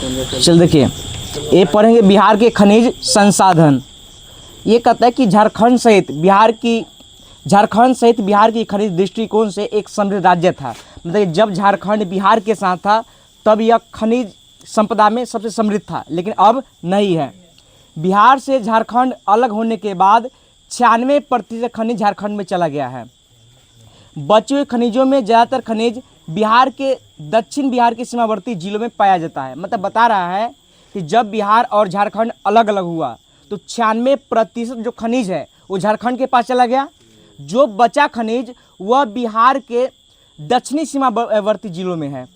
चल देखिए, ये पढ़ेंगे बिहार के खनिज संसाधन। ये कहता है कि झारखंड सहित बिहार की खनिज दृष्टिकोण से एक समृद्ध राज्य था। मतलब जब झारखंड बिहार के साथ था तब यह खनिज संपदा में सबसे समृद्ध था, लेकिन अब नहीं है। बिहार से झारखंड अलग होने के बाद 96% खनिज झारखंड में चला गया है। बचे हुए खनिजों में ज़्यादातर खनिज दक्षिण बिहार के सीमावर्ती जिलों में पाया जाता है। मतलब बता रहा है कि जब बिहार और झारखंड अलग अलग हुआ तो 96% जो खनिज है वो झारखंड के पास चला गया। जो बचा खनिज वह बिहार के दक्षिणी सीमावर्ती जिलों में है।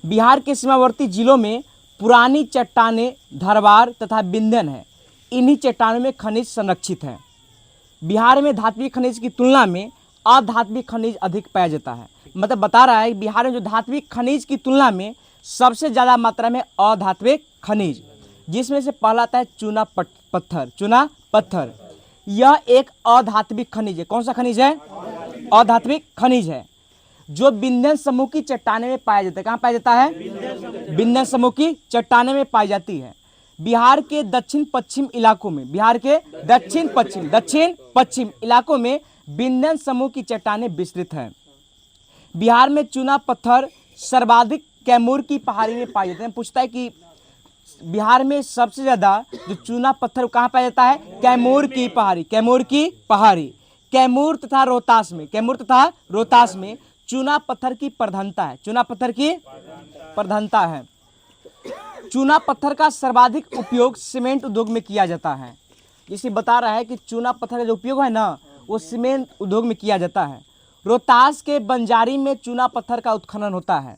बिहार के सीमावर्ती जिलों में पुरानी चट्टानें धरवार तथा विंध्यन है। इन्हीं चट्टानों में खनिज संरक्षित है। बिहार में धात्विक खनिज की तुलना में अधात्विक खनिज अधिक पाया जाता है। मतलब बता रहा है कि बिहार में जो धात्विक खनिज की तुलना में सबसे ज़्यादा मात्रा में अधात्विक खनिज, जिसमें से पहला आता है चूना पत्थर। यह एक अधात्विक खनिज है। कौन सा खनिज है? अधात्विक खनिज है, जो विंध्यन समूह की चट्टाने में पाया जाता है। कहाँ पाया जाता है? विंध्यन समूह की चट्टाने में पाई जाती है। बिहार के दक्षिण पश्चिम इलाकों में विंध्यन समूह की चट्टानें विस्तृत हैं। बिहार में चूना पत्थर सर्वाधिक कैमूर की पहाड़ी में पाए जाते हैं। पूछता है कि बिहार में सबसे ज्यादा जो चूना पत्थर कहाँ पाया जाता है? कैमूर की पहाड़ी। कैमूर तथा रोहतास में चूना पत्थर की प्रधानता है। चूना पत्थर का सर्वाधिक उपयोग सीमेंट उद्योग में किया जाता है। जिसे बता रहा है कि चूना पत्थर का जो उपयोग है ना, वो सीमेंट उद्योग में किया जाता है। रोहतास के बंजारी में चूना पत्थर का उत्खनन होता है।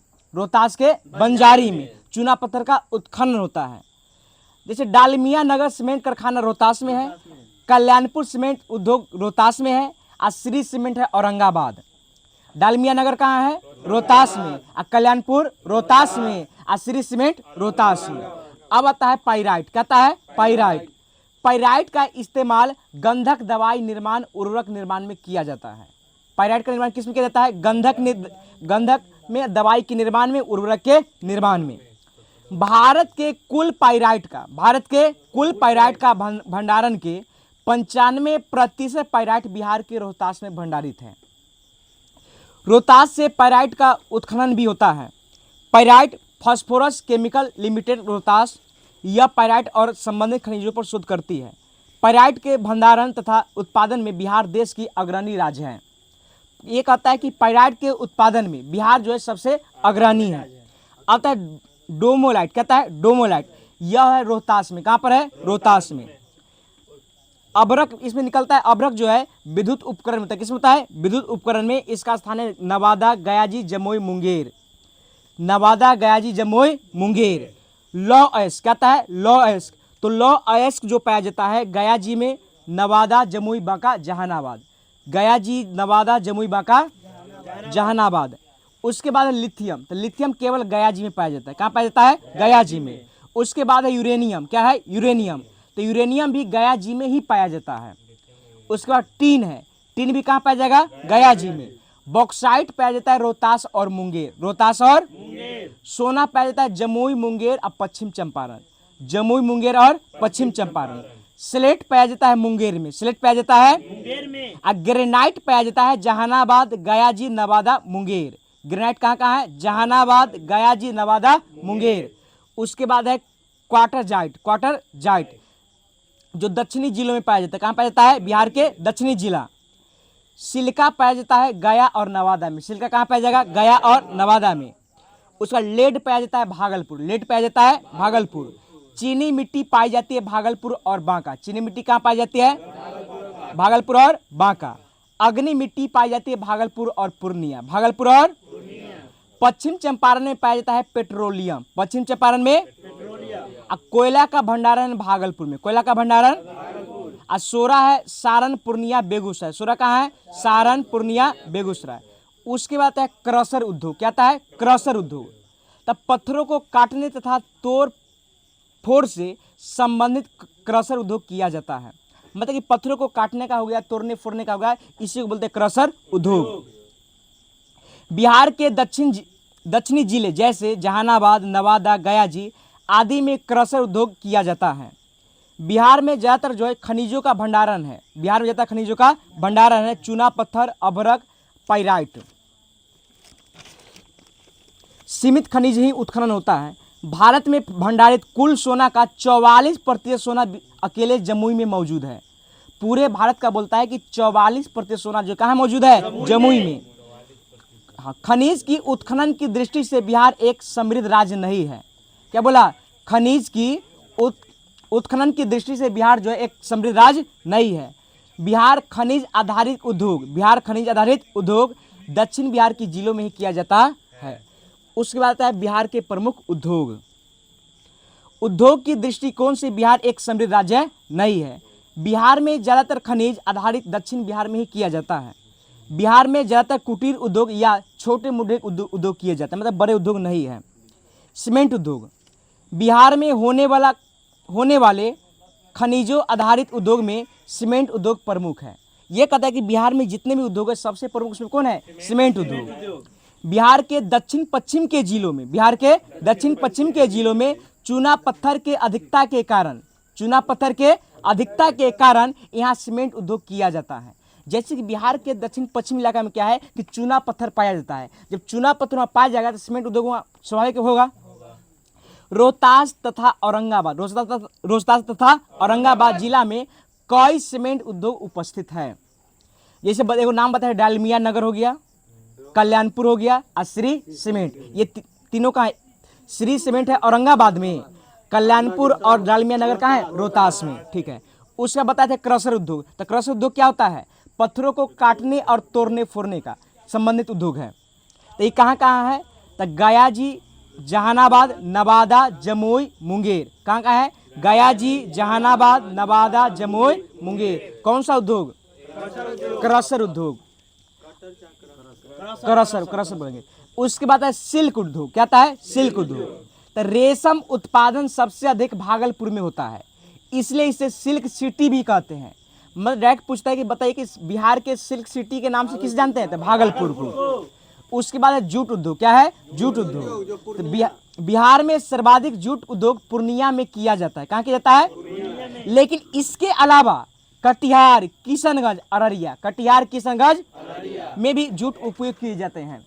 जैसे डालमिया नगर सीमेंट कारखाना रोहतास में है, कल्याणपुर सीमेंट उद्योग रोहतास में है, और श्री सीमेंट है औरंगाबाद। डालमिया नगर कहाँ है? रोहतास में। और कल्याणपुर रोहतास में, और श्री सीमेंट रोहतास में। अब आता है पाइराइट। कहता है पाइराइट का इस्तेमाल गंधक दवाई निर्माण, उर्वरक निर्माण में किया जाता है। पाइराइट का निर्माण किस में किया जाता है? गंधक में, दवाई के निर्माण में, उर्वरक के निर्माण में। भारत के कुल पाइराइट का भंडारण के 95% पाइराइट बिहार के रोहतास में भंडारित है। रोहतास से पाइराइट का उत्खनन भी होता है। Pyrite phosphorus chemical limited Rohtas यह पाइराइट और संबंधित खनिजों पर शोध करती है। पाइराइट के भंडारण तथा उत्पादन में बिहार देश की अग्रणी राज्य है। ये कहता है कि पाइराइट के उत्पादन में बिहार जो है सबसे अग्रणी है। आता है डोमोलाइट। कहता है डोमोलाइट, यह है रोहतास में। कहाँ पर है? रोहतास में। अभ्रक इसमें निकलता है। अभ्रक जो है विद्युत उपकरण होता है। किसमें होता है? विद्युत उपकरण में। इसका स्थान है नवादा, गयाजी, जमुई, मुंगेर। लौ अयस्क। कहता है लौ अयस्क, तो लौ अयस्क जो पाया जाता है गयाजी में, नवादा, जमुई, बांका, जहानाबाद। उसके बाद है लिथियम। तो लिथियम केवल गयाजी में पाया जाता है। कहाँ पाया जाता है? गयाजी में। उसके बाद है यूरेनियम। क्या है? यूरेनियम। तो यूरेनियम भी गयाजी में ही पाया जाता है। उसके बाद टीन है। टीन भी कहाँ पाया जाएगा? गयाजी में। बॉक्साइट पाया जाता है रोहतास और मुंगेर। सोना पाया जाता है जमुई, मुंगेर और पश्चिम चंपारण। स्लेट पाया जाता है मुंगेर में। और ग्रेनाइट पाया जाता है जहानाबाद, गयाजी, नवादा, मुंगेर। ग्रेनाइट कहाँ कहाँ है? जहानाबाद, गयाजी, नवादा, मुंगेर। उसके बाद है क्वार्टर जाइट जो दक्षिणी जिलों में पाया जाता है। कहाँ पाया जाता है? बिहार के दक्षिणी जिला। सिलिका पाया जाता है गया और नवादा में। सिलिका कहाँ पाया जाएगा? गया और नवादा में। उसका लेड पाया जाता है भागलपुर। चीनी मिट्टी पाई जाती है भागलपुर और बांका। चीनी मिट्टी कहाँ पाई जाती है? भागलपुर और बांका। अग्नि मिट्टी पाई जाती है भागलपुर और पूर्णिया। पश्चिम चंपारण में पाया जाता है पेट्रोलियम। और कोयला का भंडारण भागलपुर में। और सोरा है सारण, पूर्णिया, बेगूसराय। सोरा कहाँ है? सारण, पूर्णिया, बेगूसराय। उसके बाद है क्रशर उद्योग। क्या है? क्रशर उद्योग। तब पत्थरों को काटने तथा तोड़ फोड़ से संबंधित क्रशर उद्योग किया जाता है। मतलब कि पत्थरों को काटने का हो गया, तोड़ने फोड़ने का हो गया, इसी को बोलते हैं क्रशर उद्योग। बिहार के दक्षिणी जिले जैसे जहानाबाद, नवादा, गया जी आदि में क्रशर उद्योग किया जाता है। बिहार में ज़्यादातर जो है खनिजों का भंडारण है। बिहार में ज़्यादातर खनिजों का भंडारण है। चूना पत्थर, अभ्रक, पाइराइट, सीमित खनिज ही उत्खनन होता है। भारत में भंडारित कुल सोना का 44% सोना अकेले जमुई में मौजूद है। पूरे भारत का बोलता है कि 44% सोना जो कहाँ मौजूद है, जमुई में। हाँ, खनिज की उत्खनन की दृष्टि से बिहार एक समृद्ध राज्य नहीं है। क्या बोला? खनिज की उत्खनन की दृष्टि से बिहार जो है एक समृद्ध राज्य नहीं है। बिहार खनिज आधारित उद्योग दक्षिण बिहार की जिलों में ही किया जाता है। उसके बाद आता है बिहार के प्रमुख उद्योग की दृष्टिकोण से बिहार एक समृद्ध राज्य नहीं है। बिहार में ज़्यादातर खनिज आधारित दक्षिण बिहार में ही किया जाता है। बिहार में ज़्यादातर कुटीर उद्योग या छोटे मोटे उद्योग किए जाते हैं, मतलब बड़े उद्योग नहीं है। सीमेंट उद्योग, बिहार में होने वाले खनिजों आधारित उद्योग में सीमेंट उद्योग प्रमुख है। ये कहता है कि बिहार में जितने भी उद्योग है सबसे प्रमुख उसमें कौन है? सीमेंट उद्योग। बिहार के दक्षिण पश्चिम के जिलों में चूना पत्थर के अधिकता के कारण यहाँ सीमेंट उद्योग किया जाता है। जैसे कि बिहार के दक्षिण पश्चिम इलाका में क्या है कि चूना पत्थर पाया जाता है। जब चूना पत्थर वहाँ पाया जाएगा तो सीमेंट उद्योग वहाँ स्वाभाविक होगा। रोहतास तथा औरंगाबाद जिला में कई सीमेंट उद्योग उपस्थित है। जैसे एगो नाम बताए, डालमिया नगर हो गया, कल्याणपुर हो गया और श्री सीमेंट। ये तीनों का श्री सीमेंट है औरंगाबाद में, कल्याणपुर और डालमिया नगर का है रोहतास में। ठीक है। उसका बताया था क्रशर उद्योग। तो क्रशर उद्योग क्या होता है? पत्थरों को काटने और तोड़ने फोड़ने का संबंधित उद्योग है। तो ये कहाँ है? तो गया जी, जहानाबाद, नवादा, जमुई, मुंगेर। कहाँ है? गया जी, जहानाबाद, नवादा, जमुई, मुंगेर। कौन सा उद्योग? क्रशर उद्योग। क्रशर बोलेंगे। उसके बाद है सिल्क उद्योग। क्या था? सिल्क उद्योग। तो रेशम उत्पादन सबसे अधिक भागलपुर में होता है, इसलिए इसे सिल्क सिटी भी कहते हैं। मतलब डायरेक्ट पूछता है कि बताइए कि बिहार के सिल्क सिटी के नाम से किस जानते हैं? तो भागलपुर को। उसके बाद है जूट उद्योग। क्या है? जूट उद्योग। तो बिहार में सर्वाधिक जूट उद्योग पूर्णिया में किया जाता है। कहाँ किया जाता है? लेकिन इसके अलावा कटिहार, किशनगंज, अररिया में भी जूट उपयोग किए जाते हैं।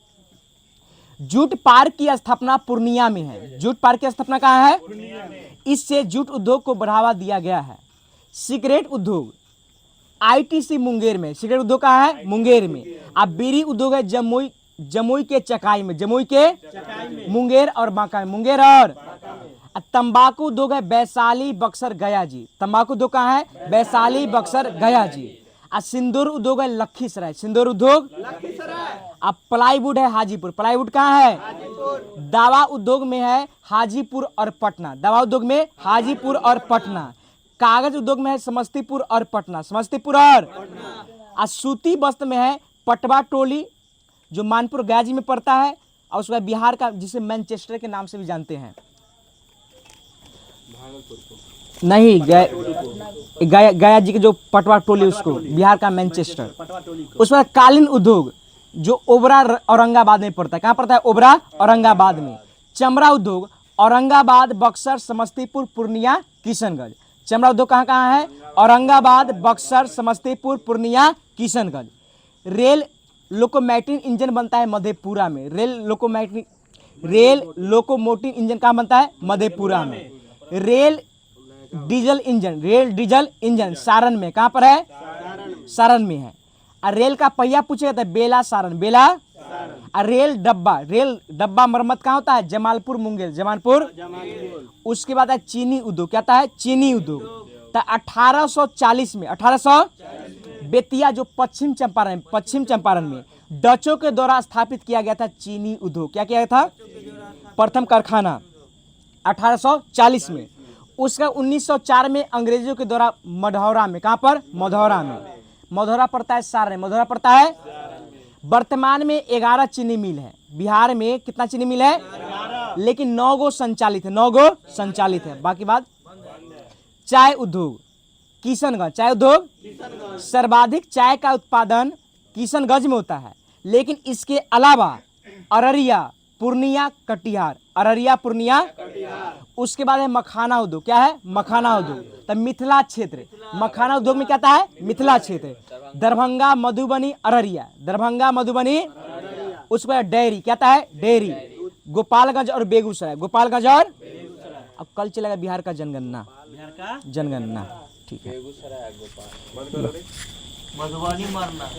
जूट पार्क की स्थापना पूर्णिया में है। जूट पार्क की स्थापना कहाँ है? इससे जूट उद्योग को बढ़ावा दिया गया है। सिगरेट उद्योग ITC मुंगेर में। सिगरेट उद्योग कहाँ है? मुंगेर में। अब बीड़ी उद्योग है जमुई के चकाई में, मुंगेर और बांका में, मुंगेर और तंबाकू उद्योग है वैशाली, बक्सर, गया जी। तंबाकू उद्योग कहाँ है? वैशाली, बक्सर, गया जी। और सिंदूर उद्योग है लखीसराय, सिंदूर उद्योग। अब प्लाईवुड है हाजीपुर। प्लाईवुड कहाँ है? दवा उद्योग में है हाजीपुर और पटना। दवा उद्योग में हाजीपुर और पटना। कागज उद्योग में है समस्तीपुर और पटना। और सूती वस्त्र में है पटवा टोली, जो मानपुर गया जी में पड़ता है, और उसके बाद बिहार का जिसे मैनचेस्टर के नाम से भी जानते हैं। नहीं, गया जी के जो पटवा टोली, उसको बिहार का मैनचेस्टर। उसके बाद कालीन उद्योग जो ओबरा औरंगाबाद में पड़ता है। कहाँ पड़ता है? ओबरा औरंगाबाद में। चमड़ा उद्योग औरंगाबाद, बक्सर, समस्तीपुर, पूर्णिया, किशनगंज। चमड़ा उद्योग कहाँ है? Aurangabad, Buxar, Samastipur, Purnia, Kishanganj. Rail locomotive engine बनता है मधेपुरा में। रेल लोकोमोटिव इंजन कहाँ बनता है? मधेपुरा में। रेल डीजल इंजन सारण में। कहाँ पर है? सारण में है। और रेल का पहिया पूछेगा तो बेला, सारण। और रेल डब्बा मरम्मत कहाँ होता है? जमालपुर, मुंगेर। उसके बाद है चीनी उद्योग। क्या है? चीनी उद्योग। तो 1840 में बेतिया जो पश्चिम चंपारण में डचों के द्वारा स्थापित किया गया था चीनी उद्योग। क्या किया गया था? प्रथम कारखाना 1840 में। उसका 1904 में अंग्रेजों के द्वारा मढ़ौरा में। कहाँ पर? मढ़ौरा में। मढ़ौरा पड़ता है सारण, मढ़ौरा पड़ता है। वर्तमान में 11 चीनी मिल है बिहार में। कितना चीनी मिल है? लेकिन 9 गो संचालित है। बाकी बात चाय उद्योग किशनगंज। चाय उद्योग सर्वाधिक चाय का उत्पादन किशनगंज में होता है, लेकिन इसके अलावा अररिया, पूर्णिया, कटिहार, अररिया, पूर्णिया, उसके बाद है मखाना उद्योग। क्या है? मखाना उद्योग। तब मिथिला क्षेत्र, मखाना उद्योग में क्या आता है? मिथिला क्षेत्र। दरभंगा, मधुबनी, अररिया, दरभंगा, मधुबनी, उसके बाद डेयरी, क्या आता है? डेयरी। गोपालगंज और बेगूसराय, गोपालगंज और अब कल चलेगा बिहार का जनगणना, बिहार का जनगणना, ठीक है। मधुबनी मरना।